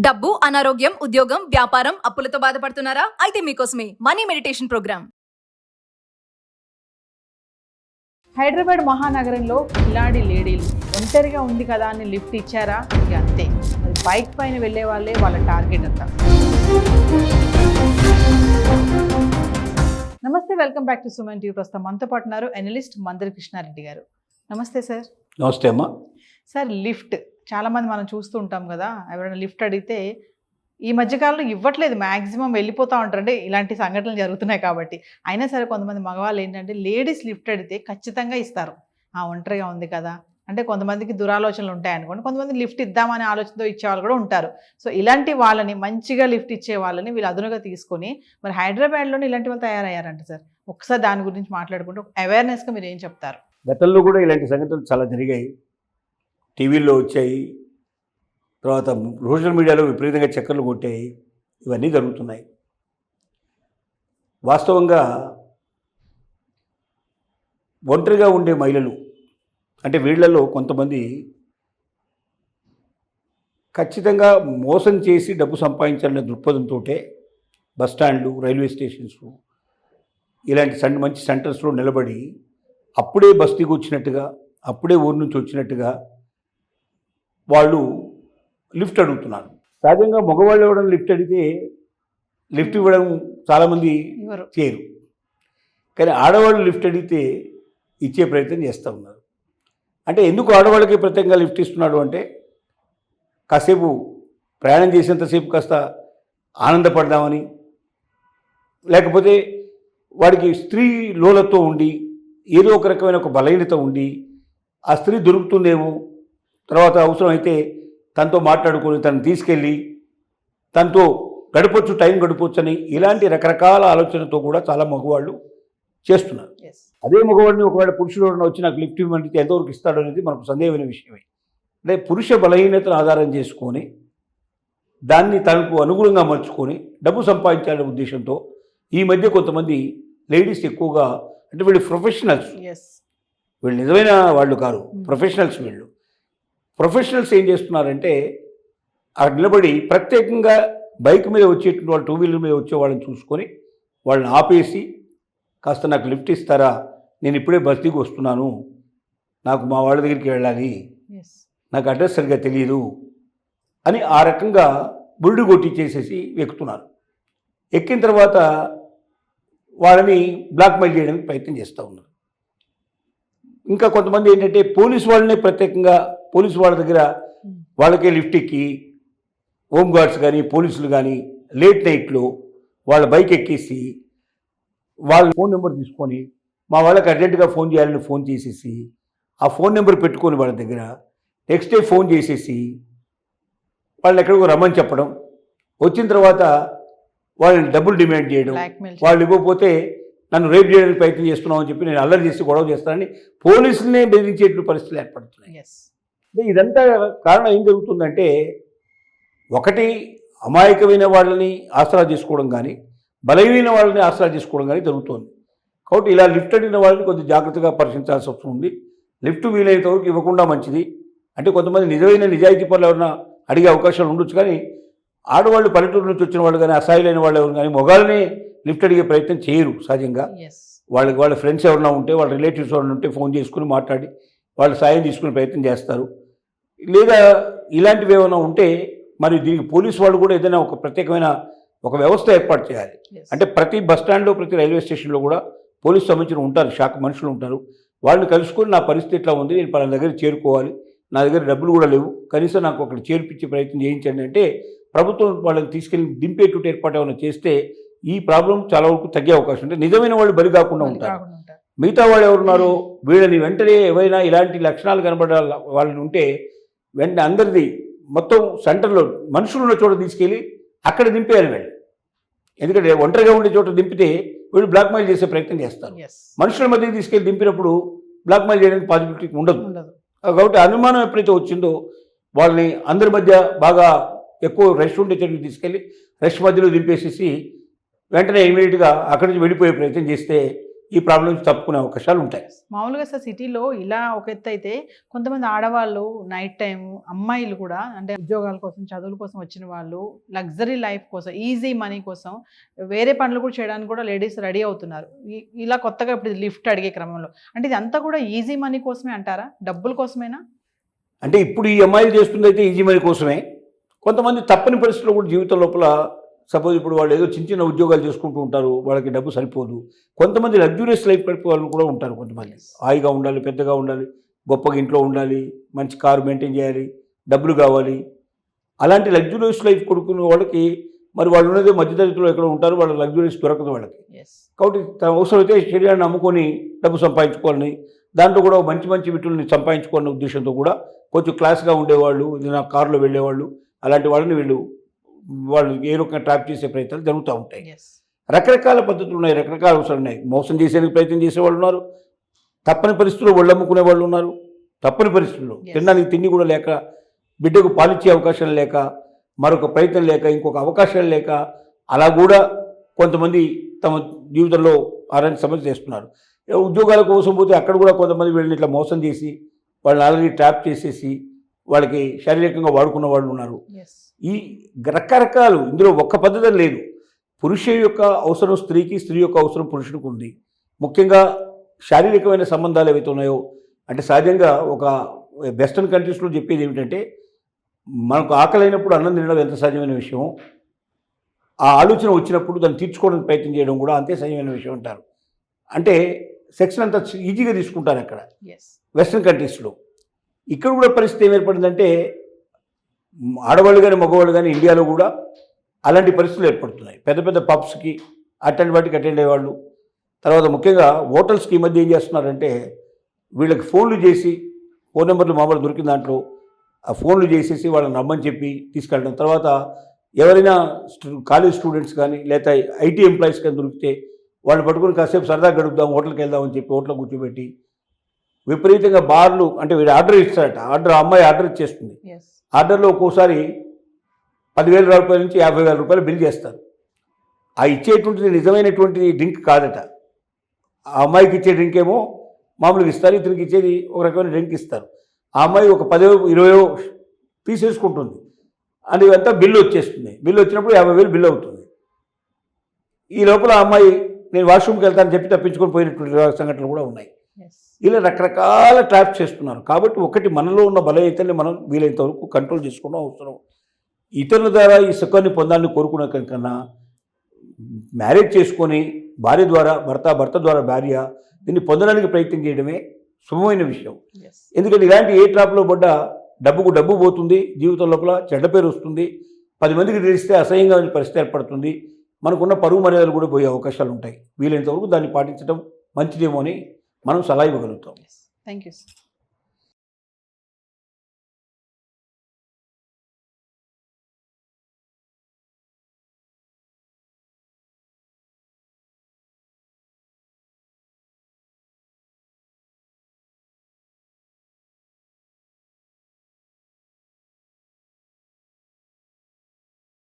డబ్బు, అనారోగ్యం, ఉద్యోగం, వ్యాపారం, అప్పులతో బాధపడుతున్నారా? అయితే మీకోసమే మనీ మెడిటేషన్ ప్రోగ్రామ్. హైదరాబాద్ మహానగరంలో కిలాడి లేడీలు ఒంటరిగా ఉంది కదా అని లిఫ్ట్ ఇచ్చారా? ఇక అంతే. మరి బైక్ పైన వెళ్ళే వాళ్ళే వాళ్ళ టార్గెట్ అంతా. నమస్తే, welcome back to Suman TV. ప్రస్తుతం మనతో పాటు ఉన్నారు అనలిస్ట్ మందరి కృష్ణారెడ్డి గారు. నమస్తే సార్. నమస్తే అమ్మా. సార్, లిఫ్ట్ చాలామంది మనం చూస్తూ ఉంటాం కదా, ఎవరైనా లిఫ్ట్ అడిగితే ఈ మధ్యకాలంలో ఇవ్వట్లేదు, మ్యాక్సిమం వెళ్ళిపోతూ ఉంటారు. అంటే ఇలాంటి సంఘటనలు జరుగుతున్నాయి కాబట్టి. అయినా సరే కొంతమంది మగవాళ్ళు ఏంటంటే లేడీస్ లిఫ్ట్ అడిగితే ఖచ్చితంగా ఇస్తారు. ఒంటరిగా ఉంది కదా అంటే కొంతమందికి దురాలోచనలు ఉంటాయనుకోండి, కొంతమంది లిఫ్ట్ ఇద్దామనే ఆలోచనతో ఇచ్చేవాళ్ళు కూడా ఉంటారు. సో ఇలాంటి వాళ్ళని, మంచిగా లిఫ్ట్ ఇచ్చే వాళ్ళని వీళ్ళు అదునుగా తీసుకొని మరి హైదరాబాద్లోనే ఇలాంటి వాళ్ళు తయారయ్యారంట సార్. ఒకసారి దాని గురించి మాట్లాడుకుంటూ అవేర్నెస్గా మీరు ఏం చెప్తారు? గతంలో కూడా ఇలాంటి సంఘటనలు చాలా జరిగాయి, టీవీల్లో వచ్చాయి, తర్వాత సోషల్ మీడియాలో విపరీతంగా చక్కర్లు కొట్టాయి. ఇవన్నీ జరుగుతున్నాయి. వాస్తవంగా ఒంటరిగా ఉండే మహిళలు అంటే వీళ్లలో కొంతమంది ఖచ్చితంగా మోసం చేసి డబ్బు సంపాదించాలనే దృక్పథంతో బస్టాండ్లు, రైల్వే స్టేషన్స్ ఇలాంటి మంచి సెంటర్స్లో నిలబడి అప్పుడే బస్తీకి వచ్చినట్టుగా, అప్పుడే ఊరి నుంచి వచ్చినట్టుగా వాళ్ళు లిఫ్ట్ అడుగుతున్నారు. సహజంగా మగవాళ్ళు ఇవ్వడం లిఫ్ట్ అడిగితే లిఫ్ట్ ఇవ్వడం చాలామంది చేయరు, కానీ ఆడవాళ్ళు లిఫ్ట్ అడిగితే ఇచ్చే ప్రయత్నం చేస్తూ ఉన్నారు. అంటే ఎందుకు ఆడవాళ్ళకి ప్రత్యేకంగా లిఫ్ట్ ఇస్తున్నాడు అంటే కాసేపు ప్రయాణం చేసేంతసేపు కాస్త ఆనందపడదామని, లేకపోతే వాడికి స్త్రీ లోలతో ఉండి ఏదో ఒక రకమైన ఒక బలహీనత ఉండి ఆ స్త్రీ దొరుకుతుందేమో, తర్వాత అవసరమైతే తనతో మాట్లాడుకొని తను తీసుకెళ్ళి తనతో గడపొచ్చు, టైం గడపొచ్చు అని ఇలాంటి రకరకాల ఆలోచనతో కూడా చాలా మగవాళ్ళు చేస్తున్నారు. అదే మగవాడిని ఒకవేళ పురుషుడు వచ్చి నాకు లిఫ్ట్ ఇవ్వమంటే ఎంతవరకు ఇస్తాడు అనేది మనకు సందేహమైన విషయమే. అంటే పురుష బలహీనతను ఆధారం చేసుకొని దాన్ని తనకు అనుగుణంగా మలుచుకొని డబ్బు సంపాదించాలనే ఉద్దేశంతో ఈ మధ్య కొంతమంది లేడీస్ ఎక్కువగా, అంటే వీళ్ళు ప్రొఫెషనల్స్, వీళ్ళు నిజమైన వాళ్ళు కాదు, ప్రొఫెషనల్స్. వీళ్ళు ప్రొఫెషనల్స్ ఏం చేస్తున్నారంటే అక్కడ నిలబడి ప్రత్యేకంగా బైక్ మీద వచ్చేటువంటి వాళ్ళు, టూ వీలర్ మీద వచ్చే వాళ్ళని చూసుకొని వాళ్ళని ఆపేసి కాస్త నాకు లిఫ్ట్ ఇస్తారా, నేను ఇప్పుడే బస్తీకి వస్తున్నాను, నాకు మా వాళ్ళ దగ్గరికి వెళ్ళాలి, నాకు అడ్రస్ సరిగ్గా తెలియదు అని ఆ రకంగా బురుడు కొట్టి చేసేసి ఎక్కుతున్నారు. ఎక్కిన తర్వాత వాళ్ళని బ్లాక్మెయిల్ చేయడానికి ప్రయత్నం చేస్తూ ఉన్నారు. ఇంకా కొంతమంది ఏంటంటే పోలీసు వాళ్ళనే ప్రత్యేకంగా పోలీసు వాళ్ళ దగ్గర వాళ్ళకే లిఫ్ట్ ఎక్కి హోమ్ గార్డ్స్ కానీ పోలీసులు కానీ లేట్ నైట్లో వాళ్ళ బైక్ ఎక్కేసి వాళ్ళ ఫోన్ నెంబర్ తీసుకొని మా వాళ్ళకి అర్జెంటుగా ఫోన్ చేయాలని ఫోన్ చేసేసి ఆ ఫోన్ నెంబర్ పెట్టుకొని వాళ్ళ దగ్గర నెక్స్ట్ డే ఫోన్ చేసేసి వాళ్ళని ఎక్కడికో రమ్మని చెప్పడం, వచ్చిన తర్వాత వాళ్ళని డబ్బులు డిమాండ్ చేయడం, వాళ్ళు ఇవ్వకపోతే నన్ను రేప్ చేయడానికి ప్రయత్నం చేస్తున్నామని చెప్పి నేను అల్లరి చేసి గొడవ చేస్తానని పోలీసులనే బెదిరించేటువంటి పరిస్థితులు ఏర్పడుతున్నాయి. అంటే ఇదంతా కారణం ఏం జరుగుతుందంటే, ఒకటి అమాయకమైన వాళ్ళని ఆసరా చేసుకోవడం కానీ, బలమైన వాళ్ళని ఆసరా చేసుకోవడం కానీ జరుగుతుంది. కాబట్టి ఇలా లిఫ్ట్ అడిగిన వాళ్ళని కొంచెం జాగ్రత్తగా పరిశీలించాల్సి వస్తుంది. లిఫ్ట్ వీలైనంత వరకు ఇవ్వకుండా మంచిది. అంటే కొంతమంది నిజమైన నిజాయితీ పనులు ఎవరైనా అడిగే అవకాశాలు ఉండొచ్చు, కానీ ఆడవాళ్ళు, పల్లెటూరు నుంచి వచ్చిన వాళ్ళు కానీ, అసహాయులైన వాళ్ళు ఎవరు కానీ మొగాళ్ళని లిఫ్ట్ అడిగే ప్రయత్నం చేయరు. సహజంగా వాళ్ళ ఫ్రెండ్స్ ఎవరైనా ఉంటే, వాళ్ళ రిలేటివ్స్ ఎవరైనా ఉంటే ఫోన్ చేసుకుని మాట్లాడి వాళ్ళు సాయం తీసుకునే ప్రయత్నం చేస్తారు. లేదా ఇలాంటివి ఏమైనా ఉంటే మరి దీనికి పోలీసు వాళ్ళు కూడా ఏదైనా ఒక ప్రత్యేకమైన ఒక వ్యవస్థ ఏర్పాటు చేయాలి. అంటే ప్రతి బస్టాండ్లో, ప్రతి రైల్వే స్టేషన్లో కూడా పోలీసు సంబంధించిన ఉంటారు, శాఖ మనుషులు ఉంటారు. వాళ్ళని కలుసుకొని నా పరిస్థితి ఎట్లా ఉంది, నేను పలానా దగ్గర చేరుకోవాలి, నా దగ్గర డబ్బులు కూడా లేవు, కనీసం నాకు అక్కడ చేర్పించే ప్రయత్నం చేయించండి అంటే ప్రభుత్వం వాళ్ళని తీసుకెళ్ళి దింపేటువంటి ఏర్పాటు ఏమైనా చేస్తే ఈ ప్రాబ్లం చాలా వరకు తగ్గే అవకాశం ఉంటుంది. నిజమైన వాళ్ళు బలి కాకుండా ఉంటారు. మిగతా వాళ్ళు ఎవరున్నారో వీళ్ళని వెంటనే ఏవైనా ఇలాంటి లక్షణాలు కనబడే వాళ్ళని ఉంటే వెంటనే అందరిది మొత్తం సెంటర్లో మనుషులు ఉన్న చోట తీసుకెళ్ళి అక్కడ దింపేయాలి వీళ్ళు. ఎందుకంటే ఒంటరిగా ఉండే చోట దింపితే వీళ్ళు బ్లాక్మెయిల్ చేసే ప్రయత్నం చేస్తారు. మనుషుల మధ్య తీసుకెళ్ళి దింపినప్పుడు బ్లాక్మెయిల్ చేయడానికి పాసిబిలిటీ ఉండదు. కాబట్టి అనుమానం ఎప్పుడైతే వచ్చిందో వాళ్ళని అందరి మధ్య బాగా ఎక్కువ రష్ ఉండే చోటుకి తీసుకెళ్ళి రష్ మధ్యలో దింపేసేసి వెంటనే ఇమీడియట్గా అక్కడి నుంచి వెళ్ళిపోయే ప్రయత్నం చేస్తే ఈ ప్రాబ్లం నుంచి తప్పుకునే అవకాశాలు ఉంటాయి. మామూలుగా సార్ సిటీలో ఇలా ఒక ఎత్తు అయితే కొంతమంది ఆడవాళ్ళు నైట్ టైం అమ్మాయిలు కూడా అంటే ఉద్యోగాల కోసం చదువుల కోసం వచ్చిన వాళ్ళు లగ్జరీ లైఫ్ కోసం ఈజీ మనీ కోసం వేరే పనులు కూడా చేయడానికి కూడా లేడీస్ రెడీ అవుతున్నారు. ఇలా కొత్తగా ఇప్పుడు లిఫ్ట్ అడిగే క్రమంలో అంటే ఇది అంతా కూడా ఈజీ మనీ కోసమే అంటారా, డబ్బుల కోసమేనా? అంటే ఇప్పుడు ఈ అమ్మాయిలు చేస్తుంది అయితే ఈజీ మనీ కోసమే. కొంతమంది తప్పని పరిస్థితుల్లో కూడా జీవితం లోపల సపోజ్ ఇప్పుడు వాళ్ళు ఏదో చిన్న చిన్న ఉద్యోగాలు చేసుకుంటూ ఉంటారు, వాళ్ళకి డబ్బు సరిపోదు. కొంతమంది లగ్జూరియస్ లైఫ్ గడిపే వాళ్ళు కూడా ఉంటారు. కొంతమంది హాయిగా ఉండాలి, పెద్దగా ఉండాలి, గొప్పగా ఇంట్లో ఉండాలి, మంచి కారు మెయింటైన్ చేయాలి, డబ్బులు కావాలి. అలాంటి లగ్జూరియస్ లైఫ్ కొడుకున్న వాళ్ళకి మరి వాళ్ళు ఉన్నది మధ్యతరగతిలో ఎక్కడ ఉంటారు, వాళ్ళ లగ్జూరియస్ దొరకదు వాళ్ళకి. కాబట్టి తన అవసరమైతే శరీరాన్ని నమ్ముకొని డబ్బు సంపాదించుకోవాలని, దాంట్లో కూడా మంచి మంచి వీటిని సంపాదించుకోవాలనే ఉద్దేశంతో కూడా కొంచెం క్లాస్గా ఉండేవాళ్ళు, ఏదైనా కారులో వెళ్ళేవాళ్ళు, అలాంటి వాళ్ళని వాళ్ళు ఏ రకంగా ట్రాప్ చేసే ప్రయత్నాలు జరుగుతూ ఉంటాయి. రకరకాల పద్ధతులు ఉన్నాయి, రకరకాల అవసరాలు ఉన్నాయి. మోసం చేసేందుకు ప్రయత్నం చేసేవాళ్ళు ఉన్నారు, తప్పని పరిస్థితుల్లో ఒళ్ళు అమ్ముకునే వాళ్ళు ఉన్నారు. తప్పని పరిస్థితుల్లో తినడానికి తిండి కూడా లేక, బిడ్డకు పాలిచ్చే అవకాశం లేక, మరొక ప్రయత్నం లేక, ఇంకొక అవకాశాలు లేక అలా కూడా కొంతమంది తమ జీవితంలో అలాంటి సమస్య చేస్తున్నారు. ఉద్యోగాల కోసం పోతే అక్కడ కూడా కొంతమంది వీళ్ళని ఇట్లా మోసం చేసి వాళ్ళని ఆల్రెడీ ట్రాప్ చేసేసి వాళ్ళకి శారీరకంగా వాడుకున్న వాళ్ళు ఉన్నారు. ఈ రకరకాలు, ఇందులో ఒక్క పద్ధతి లేదు. పురుషుడి యొక్క అవసరం స్త్రీకి, స్త్రీ యొక్క అవసరం పురుషుడికి ఉంది. ముఖ్యంగా శారీరకమైన సంబంధాలు ఏవైతే ఉన్నాయో, అంటే సహజంగా ఒక వెస్ట్రన్ కంట్రీస్లో చెప్పేది ఏమిటంటే మనకు ఆకలి అయినప్పుడు అన్నం తినడం ఎంత సహజమైన విషయం, ఆ ఆలోచన వచ్చినప్పుడు దాన్ని తీర్చుకోవడానికి ప్రయత్నం చేయడం కూడా అంతే సహజమైన విషయం అంటారు. అంటే సెక్స్ని అంత ఈజీగా తీసుకుంటారు అక్కడ వెస్ట్రన్ కంట్రీస్లో. ఇక్కడ కూడా పరిస్థితి ఏం ఏర్పడిందంటే ఆడవాళ్ళు కానీ మగవాళ్ళు కానీ ఇండియాలో కూడా అలాంటి పరిస్థితులు ఏర్పడుతున్నాయి. పెద్ద పెద్ద పబ్స్కి అటెండ్ వాటికి అటెండ్ అయ్యేవాళ్ళు, తర్వాత ముఖ్యంగా హోటల్స్కి ఈ మధ్య ఏం చేస్తున్నారంటే వీళ్ళకి ఫోన్లు చేసి, ఫోన్ నెంబర్లు మామూలు దొరికిన దాంట్లో ఆ ఫోన్లు చేసేసి వాళ్ళని రమ్మని చెప్పి తీసుకెళ్ళడం. తర్వాత ఎవరైనా కాలేజ్ స్టూడెంట్స్ కానీ లేదా ఐటీ ఎంప్లాయీస్ కానీ దొరికితే వాళ్ళు పట్టుకుని కాసేపు సరదా గడుపుదాం, హోటల్కి వెళ్దామని చెప్పి హోటల్లో కూర్చోబెట్టి విపరీతంగా బార్లు, అంటే వీడు ఆర్డర్ ఇస్తారట, అమ్మాయి ఆర్డర్ ఇచ్చేస్తుంది. ఆర్డర్లో ఒక్కోసారి 10,000 రూపాయల నుంచి 50,000 రూపాయలు బిల్ చేస్తారు. ఆ ఇచ్చేటువంటిది నిజమైనటువంటి డ్రింక్ కాదట. ఆ అమ్మాయికి ఇచ్చే డ్రింక్ ఏమో మామూలుగా ఇస్తారు, ఇతనికి ఇచ్చేది ఒక రకమైన డ్రింక్ ఇస్తారు. ఆ అమ్మాయి ఒక 10-20 తీసేసుకుంటుంది, అది అంతా బిల్లు వచ్చేస్తుంది. బిల్లు వచ్చినప్పుడు 50,000 బిల్లు అవుతుంది. ఈ లోపల ఆ అమ్మాయి నేను వాష్రూమ్కి వెళ్తానని చెప్పి తప్పించుకొని పోయినటువంటి సంఘటనలు కూడా ఉన్నాయి. ఇలా రకరకాల ట్రాప్ చేస్తున్నారు. కాబట్టి ఒకటి మనలో ఉన్న బలహీనతల్ని మనం వీలైనంత వరకు కంట్రోల్ చేసుకోవడం అవసరం. ఇతరుల ద్వారా ఈ సుఖాన్ని పొందాలని కోరుకునే కన్నా మ్యారేజ్ చేసుకొని భార్య ద్వారా భర్త ద్వారా భార్య దీన్ని పొందడానికి ప్రయత్నం చేయడమే శుభమైన విషయం. ఎందుకంటే ఇలాంటి ఏ ట్రాప్లో పడ్డా డబ్బుకు డబ్బు పోతుంది, జీవితం లోపల చెడ్డ పేరు వస్తుంది, 10 మందికి తెలిస్తే అసహ్యంగా పరిస్థితి ఏర్పడుతుంది, మనకున్న పరువు మర్యాదలు కూడా పోయే అవకాశాలు ఉంటాయి. వీలైనంత వరకు దాన్ని పాటించడం మంచిదేమో అని మనం సలహా ఇవ్వగలుగుతాం. Thank you sir.